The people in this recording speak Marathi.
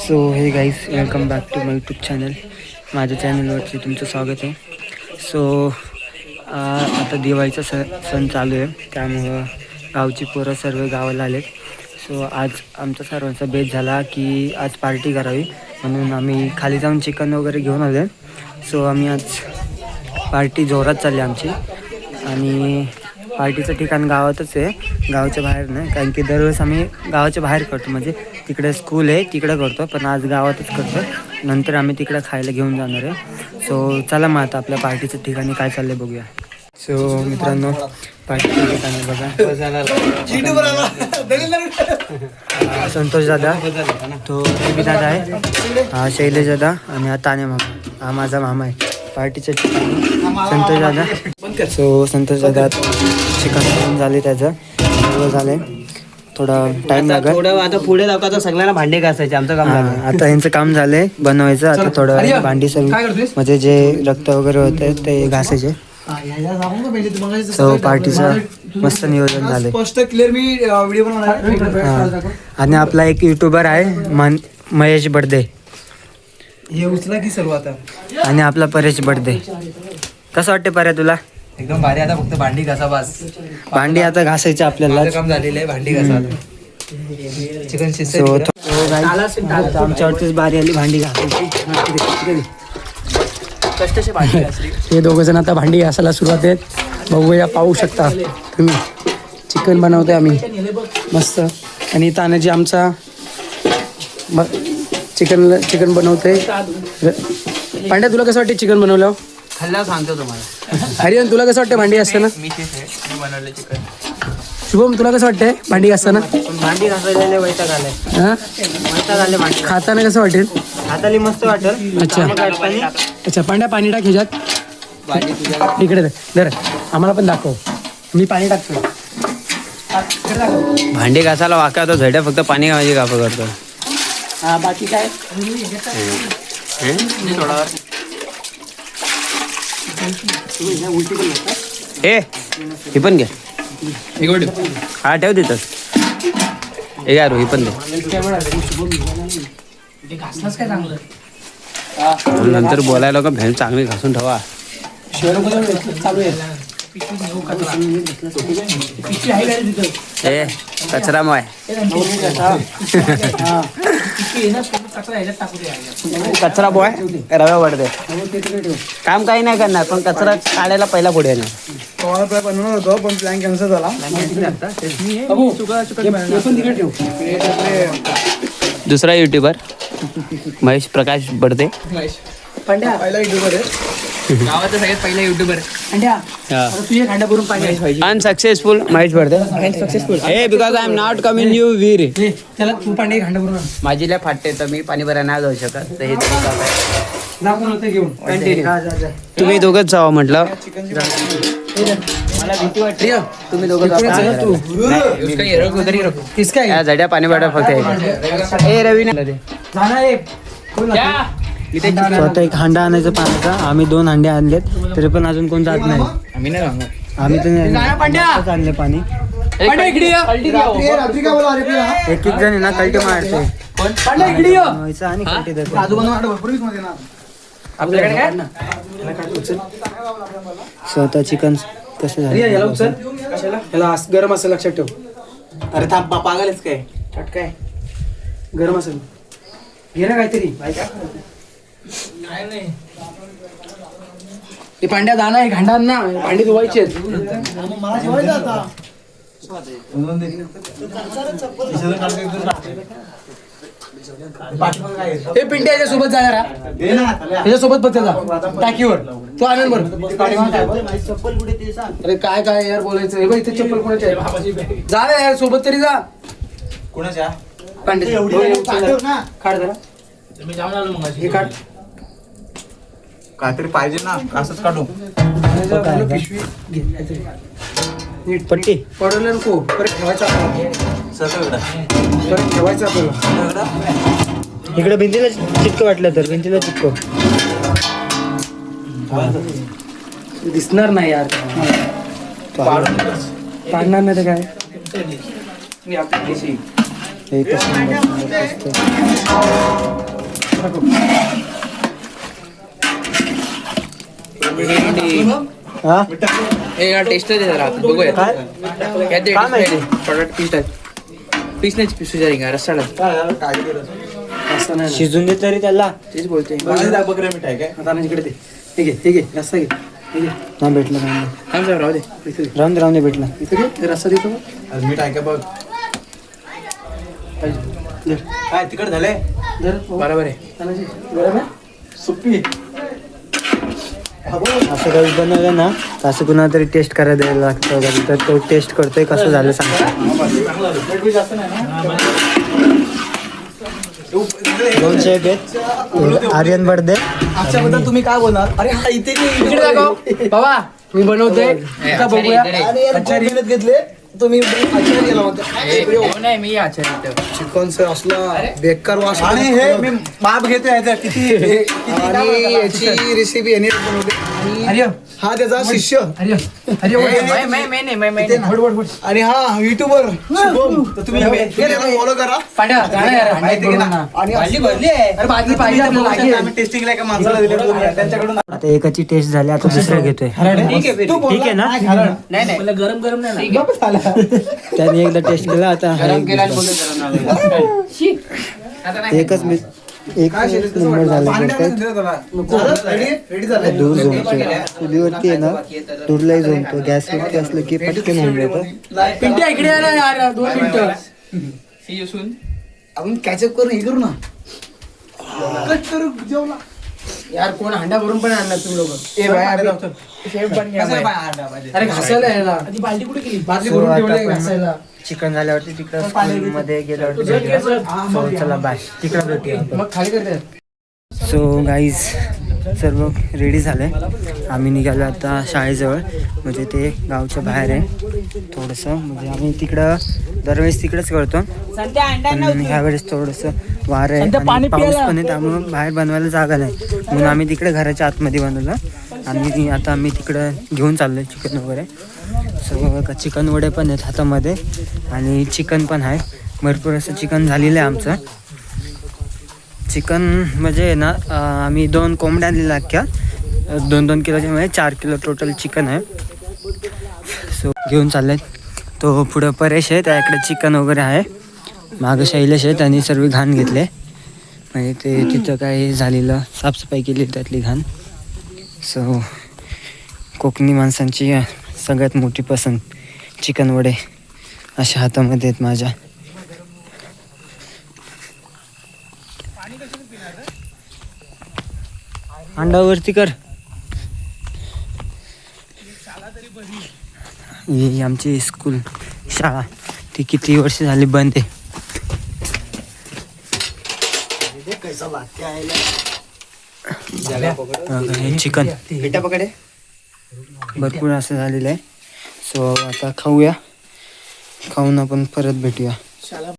So hey guys, welcome back to my YouTube channel. माझ्या चॅनलवरती तुमचं स्वागत आहे. सो आता दिवाळीचा सण चालू आहे, त्यामुळं गावची पोरं सर्व गावाला आलेत. सो आज आमचा सर्वांचा बेत झाला की आज पार्टी करावी, म्हणून आम्ही खाली जाऊन चिकन वगैरे घेऊन आले. सो आम्ही आज पार्टी जोरात चालली आमची, आणि पार्टीचं ठिकाण गावातच आहे, गावाच्या बाहेर नाही. कारण की दरवेळेस आम्ही गावाच्या बाहेर करतो, म्हणजे तिकडे स्कूल आहे तिकडं करतो, पण आज गावातच करतो. नंतर आम्ही तिकडं खायला घेऊन जाणार आहे. सो चला मग आता आपल्या पार्टीच्या ठिकाणी काय चाललंय बघूया. सो मित्रांनो, पार्टीच्या ठिकाणी बघा, संतोष दादा, तो बी दादा आहे, हा शैलेश दादा, आणि हा ताने मामा, हा माझा मामा आहे. पार्टीच्या ठिकाणी संतोष दादा. सो संतोष दादा चिकन करून झाले, त्याचं सर्व झालंय. थोडा टाइम लागेल. थोडं आता पुढे जाऊ का, सगळ्यांना भांडे घासायचे, आमचं काम झालं. आता यांचं काम झालंय बनवायचं. आता थोडं भांडी सर्व, म्हणजे जे रक्त वगैरे होते ते घासायचे. सो पार्टीचं मस्त नियोजन झालंय. आणि आपला एक युट्यूबर आहे महेश बडदे, हे उचला की सर्व आता. आणि आपला परेश बडदे. कसं वाटते पर्या तुला? एकदम भारी. आता फक्त भांडी घासा बस. भांडी आता घासायची आपल्याला, काम झालेलं आहे, भांडी घासा. चिकन आमच्यावरतीच बारी आली भांडी घासायची. हे दोघं जण आता भांडी घासायला सुरुवात आहेत. बघूया, पाहू शकता तुम्ही. चिकन बनवतोय आम्ही मस्त. आणि तानाजी आमचा चिकन बनवतोय. पांड्या, तुला कसं वाटते चिकन बनवलं? खाल्ल्यावर सांगतो तुम्हाला. हरियन, तुला कसं वाटतं भांडी घासताना? मी बनवलं चिकन. शुभम, तुला कसं वाटतंय भांडी घासताना? भांडी घासायला वैताग आलाय. हां, वैताग आले भांडी खाताना कसं वाटेल? हाताली मस्त वाटेल. अच्छा पांड्या, पाणी टाक ह्याच्यात. इकडे धर, आम्हाला पण दाखव. मी पाणी टाकतो. भांडी घासायला वाका होता झड्या, फक्त पाणी घालायची कापं करतो. हा, बाकी काय? हे पण घ्या. हा, ठेव देतच. हे यार, ही पण दे. नंतर बोलायला का भेल चांगली घासून ठेवा. ए कचरा मॉय, कचरा बॉय रव्या वाढते. काम काही नाही करणार, पण कचरा काढायला पहिला पुढे येणार. बनवणार होतो, पण प्लॅन कॅन्सल झाला. दुसरा युट्यूबर महेश प्रकाश बडदे. पहिला युट्यूबर आहे, गावाचा सगळ्यात पहिला युट्यूबर. पाणी अनसक्सेसफुल महेश बडदे. हे because I am not coming you Veer. त्याला तू पाणी घांडा भरून माझी लय फाटते, तर मी पाणी भरायला नाही जाऊ शकत. तर हे घेऊन कंटिन्यू तुम्ही दोघंच जावा म्हटलं. मला भीती वाटते. तुम्ही दोघं या जड्या पाणी बाटल फक्त. ए रवी स्वतः एक हांडा आणायचा पाण्याचा. आम्ही 2 हांडे आणलेत, तरी पण अजून कोण जात नाही. आम्ही तर आणले पाणी. एक जण आहे ना कल्टी मारते आणि कल्टी देतो. स्वतः चिकन कसं झालं? याला उचल, याला गरम असेल, लक्षात ठेव. अरे थांब, पागलच काय काय गरम असेल, घे ना काहीतरी. ते पांड्या दाना आहे, घांडा ना, भांडी धुवायची आहेत. हे पिंट्या याच्या सोबत जा जरा, याच्यासोबत बघ त्याचा टाकीवर. तो आनंद बर. अरे काय काय यार बोलायचं. हे बघ इथे चप्पल कोणाची आहे, जा रे यार सोबत तरी जा. कोणाच्या पांड्या काढ जरा. हे काढ, काहीतरी पाहिजे ना, असंच काढू. पिशवी घे काहीतरी. नीट पट्टी पडवलं नको, परत ठेवायचं आपल्याला. परत ठेवायचं आपल्याला. इकडे भिंतीला चिटकं वाटलं तर भिंतीला चिटकं दिसणार नाही यार. पाडणार नाही तर काय. एकच नंबर असते. हा टेस्ट जरा बघूया काय काय माहिती? पीस नाही पिसू जाईल रस्सा शिजून दे तरी त्याला. तेच बोलते इकडे दे. हे घे, हे घे, रस्सा घे. हे घे. हा भेटलं राहून थांब साहेब, राहू दे इथे दे. राहून दे भेटलं. इथे घे, हे रस्सा देतो बघ. मीठ आहे का बघ धर. काय तिकड झाले धर. बरोबर आहे. तानाजी, गरम आहे? सुप्पी असं काही बनवलं ना तर असं कुणाला तरी टेस्ट करायला द्यायला लागतं वगैरे, तर तो टेस्ट करतोय कसं झालं सांगतो. जास्त नाही ना 2 शेफ आहेत. आर्यन बर्डे आजच्याबद्दल तुम्ही काय बोलणार अरे हा इथे इकडे दाखव. बाबा मी बनवते आता बघूया. अरे यार खूप मेहनत घेतले तुम्ही आचार्य गेला होता नाही मी आचार्य चिकन सर असला बेकार वास आणि हे मी माप घेतो याचा किती आणि याची रेसिपी याने बनवते. अरे हा त्याचा शिष्य अरे अरे आणि हा युट्यूबर शुभम. तर तुम्ही फॉलो करा माहिती आहे ना. आणि अरे बादली पाहिजे आपल्याला. आम्ही टेस्टिंगला एका माणसाला दिले त्यांच्याकडून आता एकाची टेस्ट झाली, आता दुसरं घेतोय. ठीक आहे ना. नाही नाही गरम गरम नाही त्याने एकदा टेस्ट केला, आता हा गरम एक केला घेतला. आता नाही एकच नंबर झाला. रेडी झालं. दूर झोमतो चुलीवरती आहे ना, दूरलाही झोमतो. गॅसवरती असलं की पटकन होऊन जातो. पिंट्या इकडे या ना यार 2 मिनिटं. See you soon. आपण कॅचअप करून हे करू ना. कट करू जेवला. यार कोण हांडा भरून पण आणणार तुम्ही लोक. ए भाई शेफ बन गया मैं. अरे घासायला यायला. बाल्टी कुठे गेली? बादली So, भरून आता ठेवली आपण घासायला. चिकन झाल्यावरती तिकडं स्कूलमध्ये गेल्यावरती भेटूया. So, चला बाय, तिकडं भेटूया आपण. मग खाली करते. सो गाईज सर्व रेडी झालं आहे. आम्ही निघालो आता शाळेजवळ, म्हणजे ते गावच्या बाहेर आहे थोडंसं. म्हणजे आम्ही तिकडं दरवेळेस तिकडेच करतो, पण ह्यावेळेस थोडंसं वारं आहे आणि पाऊस पण आहे, त्यामुळं बाहेर बनवायला जागा नाही, म्हणून आम्ही तिकडे घराच्या आतमध्ये बनवलं. आणि आता आम्ही तिकडं घेऊन चाललो आहे चिकन वगैरे. सो चिकन वडे पण आहेत हातामध्ये आणि चिकन पण आहे. भरपूर असं चिकन झालेलं आहे आमचं. चिकन म्हणजे ना आम्ही 2 कोंबड्या आणलेल्या अख्ख्या 2-2 किलोच्या, म्हणजे 4 किलो टोटल चिकन आहे. सो घेऊन चालले. तो पुढं परेश आहे, त्याकडे चिकन वगैरे आहे. मागं शैलेश आहेत आणि सर्व घाण घेतले, म्हणजे ते तिथं काय झालेलं साफसफाई केली त्यातली घाण. सो कोकणी माणसांची सगळ्यात मोठी पसंत चिकन वडे अशा हातामध्ये आहेत माझ्या. अंडावरती कर. ही आमची स्कूल शाळा, ती किती वर्ष झाली बंद आहे. हे चिकन भरपूर असं झालेलं आहे. सो आता खाऊया, खाऊन आपण परत भेटूया.